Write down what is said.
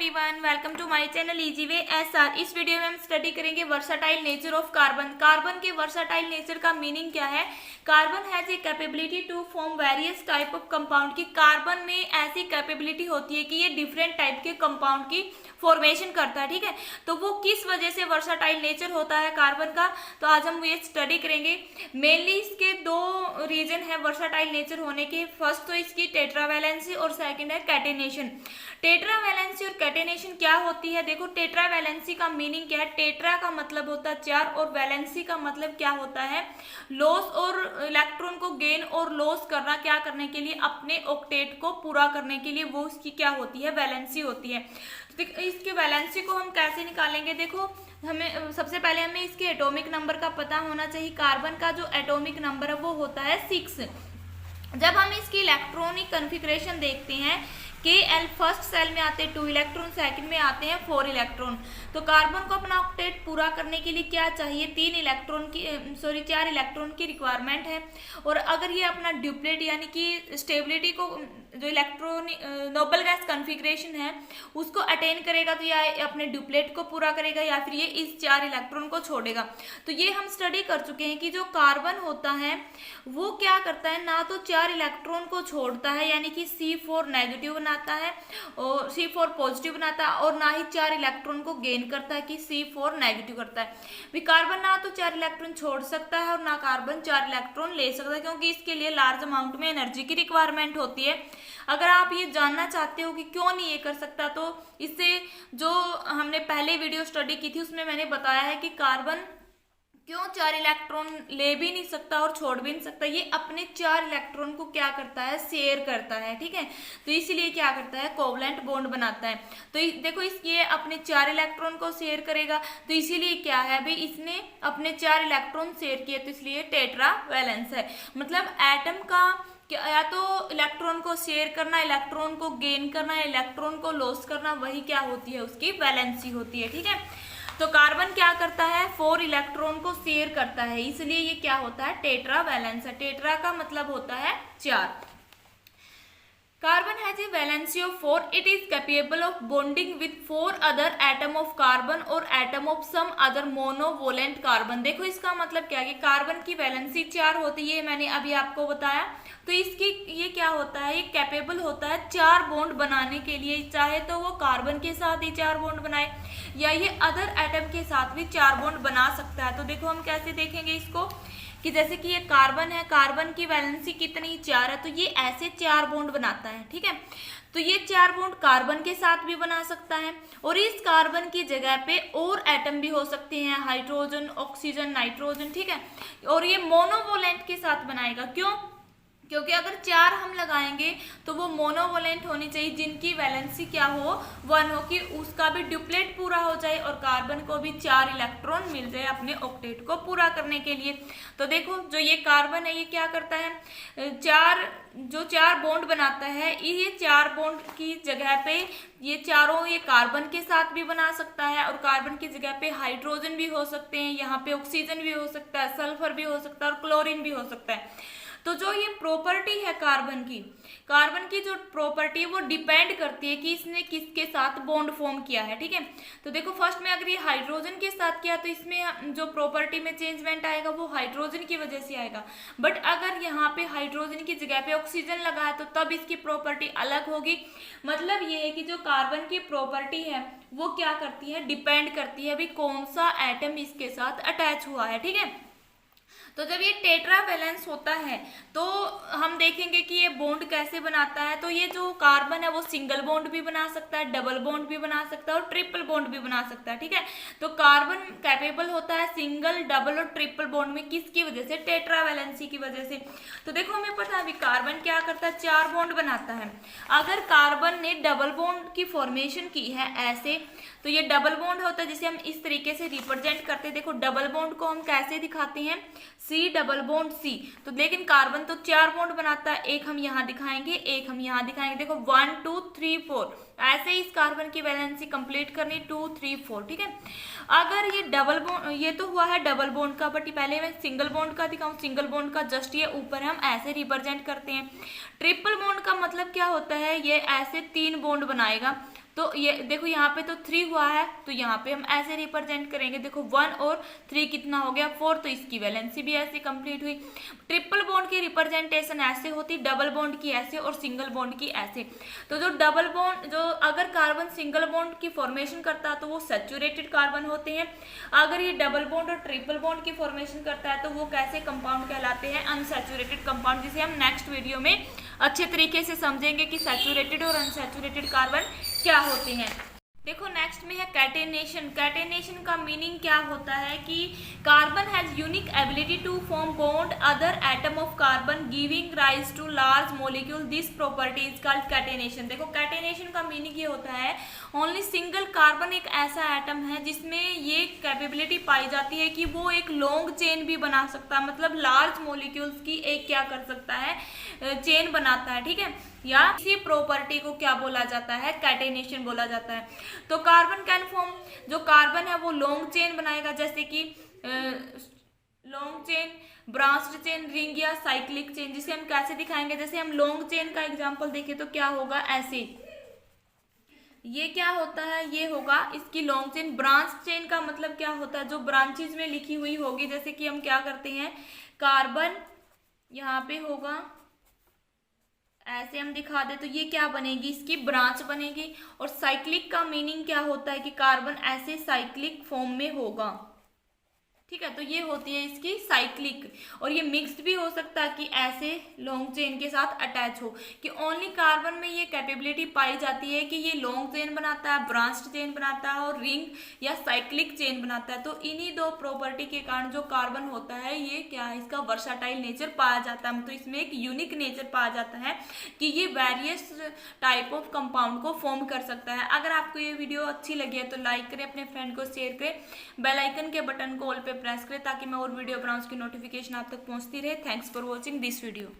Everyone, welcome to my channel easy way SR. इस वीडियो में हम स्टडी करेंगे versatile nature of carbon. Carbon के वर्साटाइल नेचर का मीनिंग क्या है। Carbon has a capability to form various type of compound. की कार्बन में ऐसी कैपेबिलिटी होती है कि ये डिफरेंट टाइप के कंपाउंड की फॉर्मेशन करता है। ठीक है, तो वो किस वजह से वर्साटाइल नेचर होता है कार्बन का, तो आज हम ये स्टडी करेंगे। मेनली इसके दो रीजन है वर्साटाइल नेचर होने के। फर्स्ट तो इसकी टेट्रावैलेंसी और सेकंड है कैटेनेशन। टेट्रावैलेंसी और कैटेनेशन क्या होती है, देखो टेट्रावैलेंसी का मीनिंग क्या है। टेट्रा का मतलब होता है चार और वैलेंसी का मतलब क्या होता है, लॉस और इलेक्ट्रॉन को गेन और लॉस करना, क्या करने के लिए, अपने ऑक्टेट को पूरा करने के लिए, वो उसकी क्या होती है, वैलेंसी होती है। तो इसके वैलेंसी को हम कैसे निकालेंगे, देखो हमें सबसे पहले हमें इसके एटॉमिक नंबर का पता होना चाहिए। कार्बन का जो एटॉमिक नंबर है वो होता है 6। जब हम इसकी इलेक्ट्रॉनिक कॉन्फ़िगरेशन देखते हैं Kl फर्स्ट सेल में आते हैं 2 इलेक्ट्रॉन, सेकंड में आते हैं 4 इलेक्ट्रॉन। तो कार्बन को अपना ऑक्टेट पूरा करने के लिए क्या चाहिए, 4 इलेक्ट्रॉन की रिक्वायरमेंट है। और अगर ये अपना ड्यूप्लेट यानी कि स्टेबिलिटी को, जो इलेक्ट्रॉनिक नोबल गैस कॉन्फ़िगरेशन है उसको अटेन करेगा, तो या अपने ड्यूप्लेट को पूरा करेगा या फिर ये इस 4 इलेक्ट्रॉन को छोड़ेगा। तो ये हम स्टडी कर चुके हैं कि जो कार्बन होता है वो क्या करता है, ना तो 4 इलेक्ट्रॉन को छोड़ता है यानी कि C4 नेगेटिव बनाता है और C4 पॉजिटिव बनाता है, और ना ही 4 इलेक्ट्रॉन को गेन करता है कि C4 नेगेटिव करता है। भी कार्बन ना तो 4 इलेक्ट्रॉन छोड़ सकता है और ना कार्बन 4 इलेक्ट्रॉन ले सकता है, क्योंकि इसके लिए लार्ज अमाउंट में एनर्जी की रिक्वायरमेंट होती है। अगर आप ये जानना चाहते हो कि क्यों नहीं ये कर सकता, तो इससे जो हमने पहले वीडियो स्टडी की थी उसमें मैंने बताया है कि कार्बन क्यों 4 इलेक्ट्रॉन ले भी नहीं सकता और छोड़ भी नहीं सकता। ये अपने 4 इलेक्ट्रॉन को क्या करता है, शेयर करता है। ठीक है, तो इसलिए क्या करता है, कोवलेंट बॉन्ड बनाता है। तो देखो ये अपने 4 इलेक्ट्रॉन को शेयर करेगा, तो इसीलिए क्या है भाई, इसने अपने 4 इलेक्ट्रॉन शेयर किए, तो इसलिए टेट्रा वैलेंस है। मतलब एटम का या तो इलेक्ट्रॉन को शेयर करना, इलेक्ट्रॉन को गेन करना, इलेक्ट्रॉन को लॉस करना, वही क्या होती है, उसकी वैलेंसी होती है। ठीक है, तो कार्बन क्या करता है, 4 इलेक्ट्रॉन को शेयर करता है, इसलिए ये क्या होता है, टेट्रा वैलेंस है। टेट्रा का मतलब होता है 4। Carbon has a valency of 4. It is capable of bonding with 4 other atom of carbon और atom of some other monovalent carbon. देखो इसका मतलब क्या है कि कार्बन की वैलेंसी 4 होती है, मैंने अभी आपको बताया। तो इसकी ये क्या होता है, ये कैपेबल होता है 4 बॉन्ड बनाने के लिए। चाहे तो वो कार्बन के साथ ही 4 बॉन्ड बनाए या ये अदर एटम के साथ भी 4 बॉन्ड बना सकता है। तो देखो हम कैसे देखेंगे इसको, कि जैसे कि ये कार्बन है, कार्बन की वैलेंसी कितनी, 4 है, तो ये ऐसे 4 बॉन्ड बनाता है। ठीक है, तो ये 4 बॉन्ड कार्बन के साथ भी बना सकता है, और इस कार्बन की जगह पे और एटम भी हो सकते हैं, हाइड्रोजन, ऑक्सीजन, नाइट्रोजन। ठीक है, और ये मोनोवोलेंट के साथ बनाएगा। क्यों, क्योंकि अगर 4 हम लगाएंगे तो वो मोनोवोलेंट होनी चाहिए, जिनकी वैलेंसी क्या हो, 1 हो, कि उसका भी ड्यूप्लेट पूरा हो जाए और कार्बन को भी 4 इलेक्ट्रॉन मिल जाए अपने ऑक्टेट को पूरा करने के लिए। तो देखो जो ये कार्बन है ये क्या करता है, 4 बॉन्ड बनाता है। ये 4 बॉन्ड की जगह पे ये चारों, ये कार्बन के साथ भी बना सकता है, और कार्बन की जगह पे हाइड्रोजन भी हो सकते हैं, यहाँ पे ऑक्सीजन भी हो सकता है, सल्फर भी हो सकता है और क्लोरीन भी हो सकता है। तो जो ये प्रॉपर्टी है कार्बन की जो प्रॉपर्टी है वो डिपेंड करती है कि इसने किसके साथ बॉन्ड फॉर्म किया है। ठीक है, तो देखो फर्स्ट में अगर ये हाइड्रोजन के साथ किया तो इसमें जो प्रॉपर्टी में चेंजमेंट आएगा वो हाइड्रोजन की वजह से आएगा। बट अगर यहाँ पे हाइड्रोजन की जगह पे ऑक्सीजन लगा है तो तब इसकी प्रॉपर्टी अलग होगी। मतलब ये है कि जो कार्बन की प्रॉपर्टी है वो क्या करती है, डिपेंड करती है भी कौन सा एटम इसके साथ अटैच हुआ है। ठीक है, तो जब ये टेट्रा वैलेंस होता है तो हम देखेंगे कि ये बॉन्ड कैसे बनाता है। तो ये जो कार्बन है वो सिंगल बॉन्ड भी बना सकता है, डबल बॉन्ड भी बना सकता है और ट्रिपल बॉन्ड भी बना सकता है। ठीक है, तो कार्बन कैपेबल होता है सिंगल, डबल और ट्रिपल बॉन्ड में, किसकी वजह से, टेट्रा वैलेंसी की वजह से। तो देखो हमें पता है अभी कार्बन क्या करता है, 4 बॉन्ड बनाता है। अगर कार्बन ने डबल बॉन्ड की फॉर्मेशन की है ऐसे, तो ये डबल बॉन्ड होता है जिसे हम इस तरीके से रिप्रेजेंट करते हैं। देखो डबल बॉन्ड को हम कैसे दिखाते हैं, C डबल बॉन्ड C। तो लेकिन कार्बन तो 4 बॉन्ड बनाता है, एक हम यहाँ दिखाएंगे, एक हम यहाँ दिखाएंगे। देखो 1 2 3 4 ऐसे इस कार्बन की वैलेंसी कंप्लीट करनी, 2 3 4। ठीक है, अगर ये डबल बॉन्ड, ये तो हुआ है डबल बॉन्ड का, बट पहले मैं सिंगल बॉन्ड का दिखाऊं। सिंगल बॉन्ड का जस्ट ये ऊपर हम ऐसे रिप्रेजेंट करते हैं। ट्रिपल बॉन्ड का मतलब क्या होता है, ये ऐसे 3 बॉन्ड बनाएगा। तो ये देखो यहाँ पे तो 3 हुआ है, तो यहाँ पे हम ऐसे रिप्रेजेंट करेंगे, देखो 1 और 3 कितना हो गया 4, तो इसकी वैलेंसी भी ऐसे कंप्लीट हुई। ट्रिपल बॉन्ड की रिप्रेजेंटेशन ऐसे होती, डबल बॉन्ड की ऐसे और सिंगल बॉन्ड की ऐसे। तो जो डबल बॉन्ड, जो अगर कार्बन सिंगल बॉन्ड की फॉर्मेशन करता है तो वो सैचुरेटेड कार्बन होते हैं, अगर ये डबल बॉन्ड और ट्रिपल बॉन्ड की फॉर्मेशन करता है तो वो कैसे कंपाउंड कहलाते हैं, अनसैचुरेटेड कंपाउंड, जिसे हम नेक्स्ट वीडियो में अच्छे तरीके से समझेंगे कि सैचुरेटेड और अनसैचुरेटेड कार्बन क्या होते हैं। देखो नेक्स्ट में है कैटेनेशन। कैटेनेशन का मीनिंग क्या होता है कि carbon has unique ability to form bond other atom of carbon giving rise to large molecule, this property is called catenation. देखो कैटेनेशन का मीनिंग ये होता है ओनली सिंगल कार्बन एक ऐसा एटम है जिसमें ये कैपेबिलिटी पाई जाती है कि वो एक लॉन्ग चेन भी बना सकता है, मतलब लार्ज मॉलिक्यूल्स की एक क्या कर सकता है, चेन बनाता है, ठीक है। या इसी प्रॉपर्टी को क्या बोला जाता है, कैटेनेशन बोला जाता है। तो कार्बन कैन फॉर्म, जो कार्बन है वो लॉन्ग चेन बनाएगा, जैसे कि long chain, branched chain, ring या साइक्लिक चेन, जिसे हम कैसे दिखाएंगे, जैसे हम लॉन्ग चेन का एग्जांपल देखें तो क्या होगा, ऐसे ये क्या होता है, ये होगा इसकी लॉन्ग चेन। ब्रांच चेन का मतलब क्या होता है, जो ब्रांचेज में लिखी हुई होगी, जैसे कि हम क्या करते हैं, कार्बन यहाँ पे होगा ऐसे हम दिखा दे तो ये क्या बनेगी, इसकी ब्रांच बनेगी। और साइक्लिक का मीनिंग क्या होता है कि कार्बन ऐसे साइक्लिक फॉर्म में होगा, ठीक है। तो ये होती है इसकी साइक्लिक। और ये मिक्स्ड भी हो सकता है कि ऐसे लॉन्ग चेन के साथ अटैच हो, कि ओनली कार्बन में ये कैपेबिलिटी पाई जाती है कि ये लॉन्ग चेन बनाता है, ब्रांच्ड चेन बनाता है और रिंग या साइक्लिक चेन बनाता है। तो इन्हीं दो प्रॉपर्टी के कारण जो कार्बन होता है ये क्या है, इसका वर्साटाइल नेचर पाया जाता है, तो इसमें एक यूनिक नेचर पाया जाता है कि ये वेरियस टाइप ऑफ कंपाउंड को फॉर्म कर सकता है। अगर आपको ये वीडियो अच्छी लगी है तो लाइक करें, अपने फ्रेंड को शेयर करें, बेल आइकन के बटन को ऑल पे प्रेस करें ताकि मैं और वीडियो बनाऊं उसकी नोटिफिकेशन आप तक पहुंचती रहे। Thanks for watching this video.